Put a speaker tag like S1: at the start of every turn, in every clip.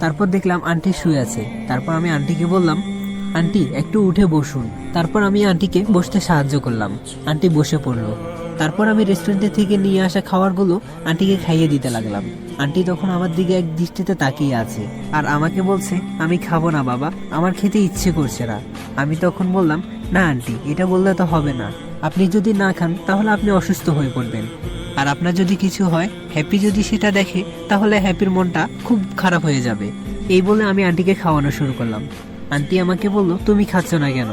S1: তারপর দেখলাম আন্টি শুয়ে আছে। তারপর আমি আন্টিকে বললাম, আন্টি একটু উঠে বসুন। তারপর আমি আন্টিকে বসতে সাহায্য করলাম। আন্টি বসে পড়লো। তারপর আমি রেস্টুরেন্টে থেকে নিয়ে আসা খাবারগুলো আন্টিকে খাইয়ে দিতে লাগলাম। আন্টি তখন আমার দিকে এক দৃষ্টিতে তাকিয়ে আছে আর আমাকে বলছে, আমি খাবো না বাবা, আমার খেতে ইচ্ছে করছে না। আমি তখন বললাম, না আন্টি, এটা বললে তো হবে না। আপনি যদি না খান তাহলে আপনি অসুস্থ হয়ে পড়বেন, আর আপনার যদি কিছু হয়, হ্যাপি যদি সেটা দেখে, তাহলে হ্যাপির মনটা খুব খারাপ হয়ে যাবে। এই বলে আমি আন্টিকে খাওয়ানো শুরু করলাম। আন্টি আমাকে বলল, তুমি খাচ্ছ না কেন?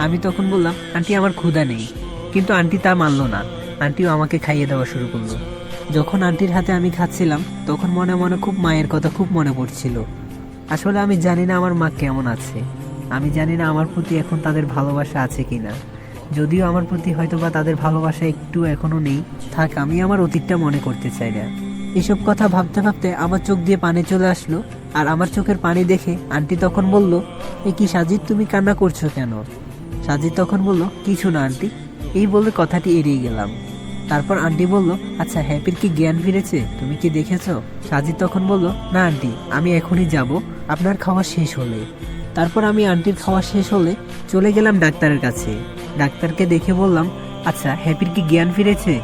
S1: আমি তখন বললাম, আন্টি আমার ক্ষুধা নেই। কিন্তু আন্টি তা মানলো না। আন্টিও আমাকে খাইয়ে দেওয়া শুরু করলো। যখন আন্টির হাতে আমি খাচ্ছিলাম, তখন মনে মনে খুব মায়ের কথা খুব মনে পড়ছিল। আসলে আমি জানি না আমার মা কেমন আছে। আমি জানি না আমার প্রতি এখন তাদের ভালোবাসা আছে কিনা। যদিও আমার প্রতি হয়তো বা তাদের ভালোবাসা একটু এখনো নেই, থাক, আমি আমার অতীতটা মনে করতে চাই না। এসব কথা ভাবতে ভাবতে আমার চোখ দিয়ে পানি চলে আসলো। আর আমার চোখের পানি দেখে আন্টি তখন বলল, এ কি সাজিদ, তুমি কান্না করছো কেন? সাজিদ তখন বলল, কিছু না আন্টি। এই বলে কথাটি এড়িয়ে গেলাম। তারপর আন্টি বলল, আচ্ছা হ্যাপির কি জ্ঞান ফিরেছে, তুমি কি দেখেছো? সাজিদ তখন বলল, না আন্টি, আমি এখনই যাব, আপনার খাওয়া শেষ হলে। তারপর আমি আন্টির খাওয়া শেষ হলে চলে গেলাম ডাক্তারের কাছে। ডাক্তারকে দেখে বললাম, আচ্ছা হ্যাপির কি জ্ঞান ফিরেছে?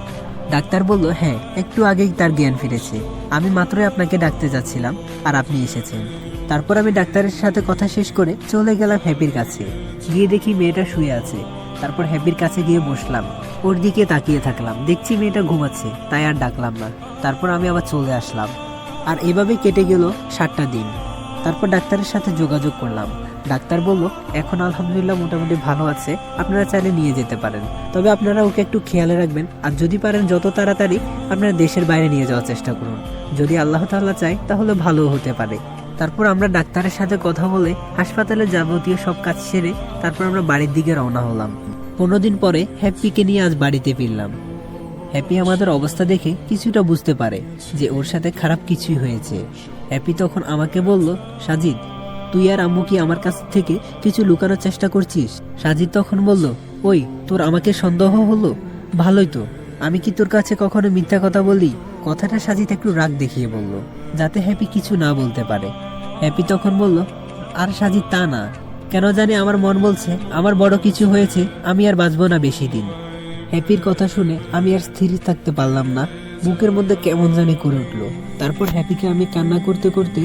S1: ডাক্তার বলল, হ্যাঁ, একটু আগেই তার জ্ঞান ফিরেছে। আমি মাত্রই আপনাকে ডাকতে যাচ্ছিলাম আর আপনি এসেছেন। তারপর আমি ডাক্তারের সাথে কথা শেষ করে চলে গেলাম হ্যাপির কাছে। গিয়ে দেখি মেয়েটা শুয়ে আছে। তারপর হ্যাপির কাছে গিয়ে বসলাম, ওর দিকে তাকিয়ে থাকলাম। দেখছি মেয়েটা ঘুমাচ্ছে, তাই আর ডাকলাম না। তারপর আমি আবার চলে আসলাম। আর এভাবেই কেটে গেল 7টা দিন। তারপর ডাক্তারের সাথে যোগাযোগ করলাম। ডাক্তার বলল, এখন আলহামদুলিল্লাহ মোটামুটি ভালো আছে, আপনারা চাইলে নিয়ে যেতে পারেন। তবে আপনারা ওকে একটু খেয়ালে রাখবেন, আর যদি পারেন যত তাড়াতাড়ি আপনারা দেশের বাইরে নিয়ে যাওয়ার চেষ্টা করুন। যদি আল্লাহ তাআলা চায় তাহলে ভালো হতে পারে। তারপর আমরা ডাক্তারের সাথে কথা বলে হাসপাতালে যাবতীয় সব কাজ সেরে তারপর আমরা বাড়ির দিকে রওনা হলাম। 15 দিন পরে হ্যাপিকে নিয়ে আজ বাড়িতে ফিরলাম। হ্যাপি আমাদের অবস্থা দেখে কিছুটা বুঝতে পারে যে ওর সাথে খারাপ কিছুই হয়েছে। হ্যাপি তখন আমাকে বলল, সাজিদ, তুই আর আম্মু কি আমার কাছ থেকে কিছু লুকানোর চেষ্টা করছিস? সাজিদ তখন বলল, ওই তোর আমাকে সন্দেহ হলো? ভালোই তো, আমি কি তোর কাছে কখনো মিথ্যা কথা বলি? কথাটা সাজিদ একটু রাগ দেখিয়ে বলল, যাতে হ্যাপি কিছু না বলতে পারে। হ্যাপি তখন বলল, আর সাজিদ তা না, কেন জানি আমার মন বলছে আমার বড় কিছু হয়েছে, আমি আর বাঁচবো না বেশি দিন। হ্যাপির কথা শুনে আমি আর স্থির থাকতে পারলাম না, বুকের মধ্যে কেমন জানি করে উঠলো। তারপর হ্যাপিকে আমি কান্না করতে করতে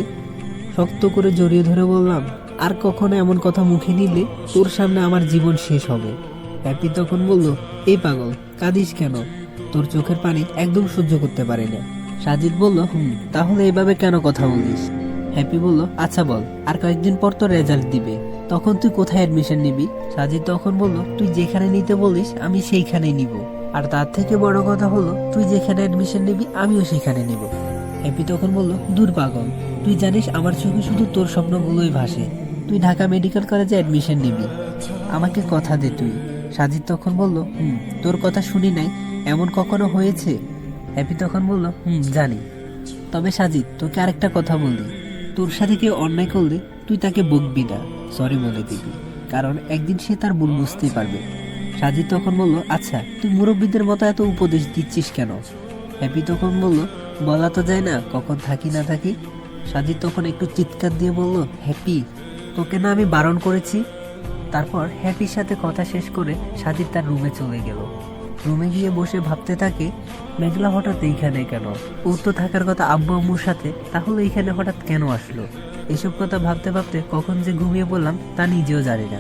S1: শক্ত করে জড়িয়ে ধরে বললাম, আর কখনো এমন কথা মুখে নিলে তোর সামনে আমার জীবন শেষ হবে। হ্যাপি তখন বলল, এই পাগল, কাঁদিস কেন? তোর চোখের পানি একদম সহ্য করতে পারি না। সাজিদ বলল, তাহলে এভাবে কেন কথা বলিস? হ্যাপি বলল, আচ্ছা বল, আর কয়েকদিন পর তো রেজাল্ট দিবে, তখন তুই কোথায় অ্যাডমিশন নিবি? সাজিদ তখন বলল, তুই যেখানে নিতে বলিস আমি সেইখানেই নিব, আর তার থেকে বড় কথা হলো তুই যেখানে অ্যাডমিশন নিবি আমিও সেখানে নিব। হ্যাপি তখন বলল, দূর পাগল, তুই জানিস আমার চোখে শুধু তোর স্বপ্নগুলোই ভাসে। তুই ঢাকা মেডিকেল কলেজে অ্যাডমিশন নিবি, আমাকে কথা দে তুই। সাজিদ তখন বলল, তোর কথা শুনি নাই, এমন কখনো হয়েছে? হ্যাপি তখন বলল, জানি। তবে সাজিদ, তোকে আরেকটা কথা বলি, তোর সাথে কেউ অন্যায় করলে তুই তাকে বকবি না, সরি বলে দিবি, কারণ একদিন সে তার ভুল বুঝতেই পারবে। সাজিদ তখন বলল, আচ্ছা তুই মুরব্বীদের মতো এত উপদেশ দিচ্ছিস কেন? হ্যাপি তখন বলল, বলা তো যায় না কখন থাকি না থাকি। সাজিদ তখন একটু চিৎকার দিয়ে বলল, হ্যাপি, তোকে না আমি বারণ করেছি? তারপর হ্যাপির সাথে কথা শেষ করে সাজিদ তার রুমে চলে গেল। রুমে গিয়ে বসে ভাবতে থাকে, মেঘলা হঠাৎ এইখানে কেন? ওর তো থাকার কথা আব্বু আম্মুর সাথে, তাহলে এইখানে হঠাৎ কেন আসলো? এসব কথা ভাবতে ভাবতে কখন যে ঘুমিয়ে পড়লাম তা নিজেও জানি না।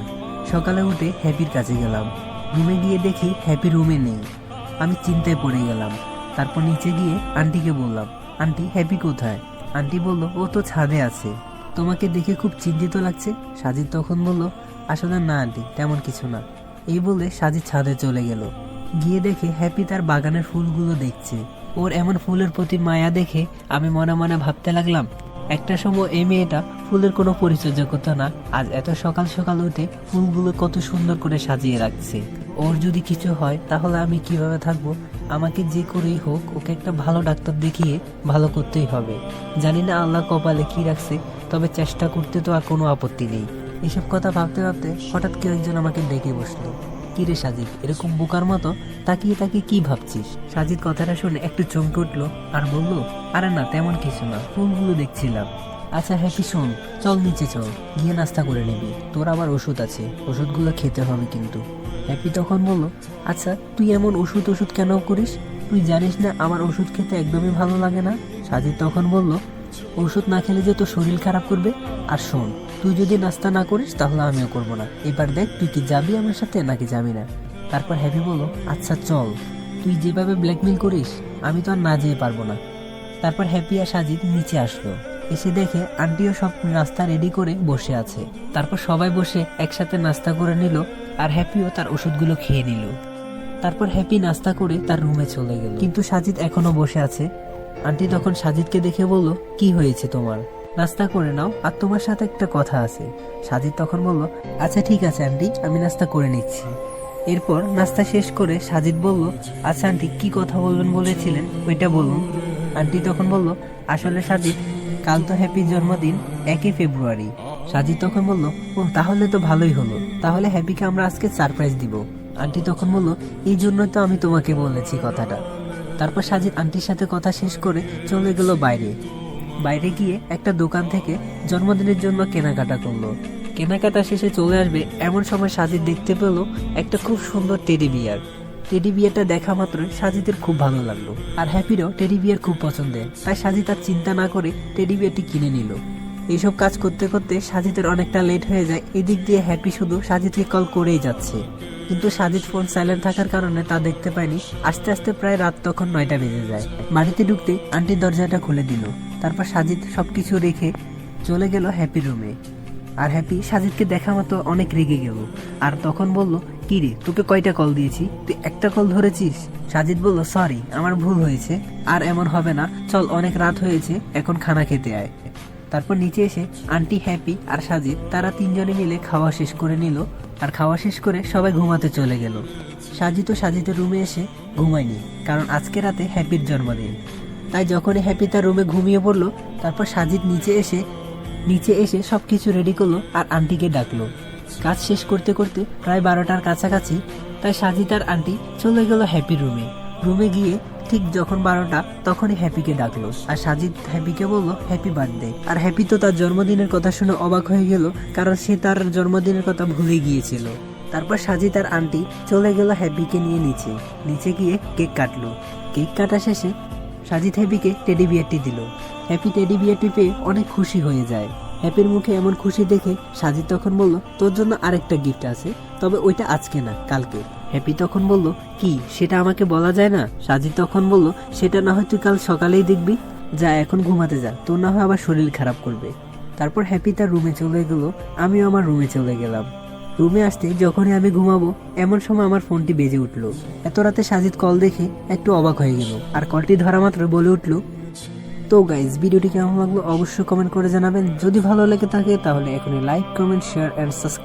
S1: সকালে উঠে হ্যাপির কাছে গেলাম। রুমে গিয়ে দেখি হ্যাপি রুমে নেই। আমি চিন্তায় পড়ে গেলাম। তারপর নিচে গিয়ে আন্টিকে বললাম, আন্টি হ্যাপি কোথায়? আন্টি বলল, ও তো ছাদে আছে, তোমাকে দেখে খুব চিন্তিত লাগছে। সাজিদ তখন বলল, আসলে না আন্টি, তেমন কিছু না। এই বলে সাজিদ ছাদে চলে গেল। গিয়ে দেখে হ্যাপি তার বাগানের ফুলগুলো দেখছে। ওর এমন ফুলের প্রতি মায়া দেখে আমি মনে মনে ভাবতে লাগলাম, একটা সময় এই মেয়েটা ফুলের কোনো পরিচর্যা করতো না, আজ এত সকাল সকাল উঠে ফুলগুলো কত সুন্দর করে সাজিয়ে রাখছে। ওর যদি কিছু হয় তাহলে আমি কিভাবে থাকবো? আমাকে যে করেই হোক ওকে একটা ভালো ডাক্তার দেখিয়ে ভালো করতেই হবে। জানি না আল্লাহ কপালে কি রাখছে, তবে চেষ্টা করতে তো আর কোনো আপত্তি নেই। এসব কথা ভাবতে ভাবতে হঠাৎ কেউ একজন আমাকে ডেকে বসলো। কি রে সাজিদ, এরকম বোকার মতো তাকিয়ে তাকিয়ে কি ভাবছিস? সাজিদ কথাটা শুনে একটু চমকে উঠলো আর বলল, আরে না, তেমন কিছু না, ফুলগুলো দেখছিলাম। আচ্ছা হ্যাপি শোন, চল নিচে চল, গিয়ে নাস্তা করে নিবি, তোর আবার ওষুধ আছে, ওষুধগুলো খেতে হবে কিন্তু। হ্যাপি তখন বলল, আচ্ছা তুই এমন ওষুধ ওষুধ কেন করিস? তুই জানিস না আমার ওষুধ খেতে একদমই ভালো লাগে না। সাজিদ তখন বলল, ওষুধ না খেলে যে তোর শরীর খারাপ করবে। আর শোন, তুই যদি নাস্তা না করিস তাহলে আমিও করবো না। এবার দেখ তুই কি যাবি আমার সাথে নাকি যাবি না। তারপর হ্যাপি বলল, আচ্ছা চল, তুই যেভাবে ব্ল্যাকমেল করিস আমি তো আর না যেতে পারবো না। তারপর হ্যাপি আর সাজিদ নিচে আসলো, এসে দেখে আন্টিও সব নাস্তা রেডি করে বসে আছে। তারপর সবাই বসে একসাথে নাস্তা করে নিল, আর হ্যাপিও তার ওষুধগুলো খেয়ে নিল। তারপর হ্যাপি নাস্তা করে তার রুমে চলে গেল, কিন্তু সাজিদ এখনো বসে আছে। আন্টি তখন সাজিদকে দেখে বলল, কি হয়েছে তোমার? নাস্তা করে নাও, আর তোমার সাথে একটা কথা আছে। সাজিদ তখন বলল, আচ্ছা ঠিক আছে আন্টি, আমি নাস্তা করে নিচ্ছি। এরপর নাস্তা শেষ করে সাজিদ বলল, আচ্ছা আন্টি কি কথা বলবেন বলেছিলেন ওইটা বলুন। আন্টি তখন বলল, আসলে সাজিদ, কাল তো হ্যাপির জন্মদিন, 1 ফেব্রুয়ারি। সাজিদ তখন বলল, ও তাহলে তো ভালোই হলো, তাহলে হ্যাপিকে আমরা আজকে সারপ্রাইজ দিব। আন্টি তখন বলল, এই জন্যই তো আমি তোমাকে বলেছি কথাটা। তারপর সাজিদ আন্টির সাথে কথা শেষ করে চলে গেল বাইরে। বাইরে গিয়ে একটা দোকান থেকে জন্মদিনের জন্য কেনাকাটা করলো। কেনাকাটা শেষে চলে আসবে এমন সময় সাজিদ দেখতে পেল একটা খুব সুন্দর টেডি বিয়ার। টেডি বিয়ারটা দেখা মাত্রই সাজিদের খুব ভালো লাগলো, আর হ্যাপিরও টেডি বিয়ার খুব পছন্দের, তাই সাজিদ আর চিন্তা না করে টেডি বিয়ারটি কিনে নিল। এইসব কাজ করতে করতে সাজিদের অনেকটা লেট হয়ে যায়। এদিক দিয়ে হ্যাপি শুধু সাজিদকে কল করেই যাচ্ছে, কিন্তু সাজিদ ফোন সাইলেন্ট থাকার কারণে তা দেখতে পায়নি। আস্তে আস্তে প্রায় রাত তখন 9টা বেজে যায়। বাড়িতে ঢুকতে আন্টির দরজাটা খুলে দিল। তারপর সাজিদ সবকিছু রেখে চলে গেল হ্যাপির রুমে। আর হ্যাপি সাজিদকে দেখা মতো অনেক রেগে গেল, আর তখন বলল, কি রে, তোকে কয়টা কল দিয়েছি, তুই একটা কল ধরেছিস? সাজিদ বলল, সরি, আমার ভুল হয়েছে, আর এমন হবে না, চল অনেক রাত হয়েছে, এখন খানা খেতে আয়। তারপর নিচে এসে আন্টি, হ্যাপি আর সাজিদ তারা তিনজনে মিলে খাওয়া শেষ করে নিল, আর খাওয়া শেষ করে সবাই ঘুমাতে চলে গেল। সাজিদ ও সাজিদের রুমে এসে ঘুমায়নি, কারণ আজকে রাতে হ্যাপির জন্মদিন। তাই যখনই হ্যাপি তার রুমে ঘুমিয়ে পড়লো, তারপর সাজিদ নিচে এসে সবকিছু রেডি করলো আর আন্টিকে ডাকলো। কাজ শেষ করতে করতে প্রায় 12টার কাছাকাছি, তাই সাজিদ আর আন্টি চলে গেল হ্যাপির রুমে গিয়ে ঠিক যখন 12টা তখনই হ্যাপিকে ডাকলো, আর সাজিদ হ্যাপিকে বলল, হ্যাপি বার্থডে। আর হ্যাপি তো তার জন্মদিনের কথা শুনে অবাক হয়ে গেল, কারণ সে তার জন্মদিনের কথা ভুলে গিয়েছিল। তারপর সাজিদ আর আন্টি চলে গেল হ্যাপিকে নিয়ে নিচে গিয়ে কেক কাটলো। কেক কাটা শেষে সাজিদ হ্যাপিকে টেডি বিয়ারটি দিল। হ্যাপি টেডি বিয়ারটি পেয়ে অনেক খুশি হয়ে যায়। হ্যাপির মুখে এমন খুশি দেখে সাজিদ তখন বলল, তোর জন্য আরেকটা গিফট আছে, তবে ওইটা আজকে না, কালকে। হ্যাপি তখন বলল, কি, সেটা আমাকে বলা যায় না? সাজিদ তখন বলল, সেটা না হয় তুই কাল সকালেই দেখবি, যা এখন ঘুমাতে যা, তোর না হয় আবার শরীর খারাপ করবে। তারপর হ্যাপি তার রুমে চলে গেল, আমিও আমার রুমে চলে গেলাম। রুমে আসতে যখনই আমি ঘুমাবো এমন সময় আমার ফোনটি বেজে উঠলো। এত রাতে সাজিদ কল দেখে একটু অবাক হয়ে গেল, আর কলটি ধরা মাত্র বলে উঠলো, তো গাইজ ভিডিওটি কেমন লাগলো অবশ্যই কমেন্ট করে জানাবেন। যদি ভালো লেগে থাকে তাহলে এখনই like, comment, share and subscribe.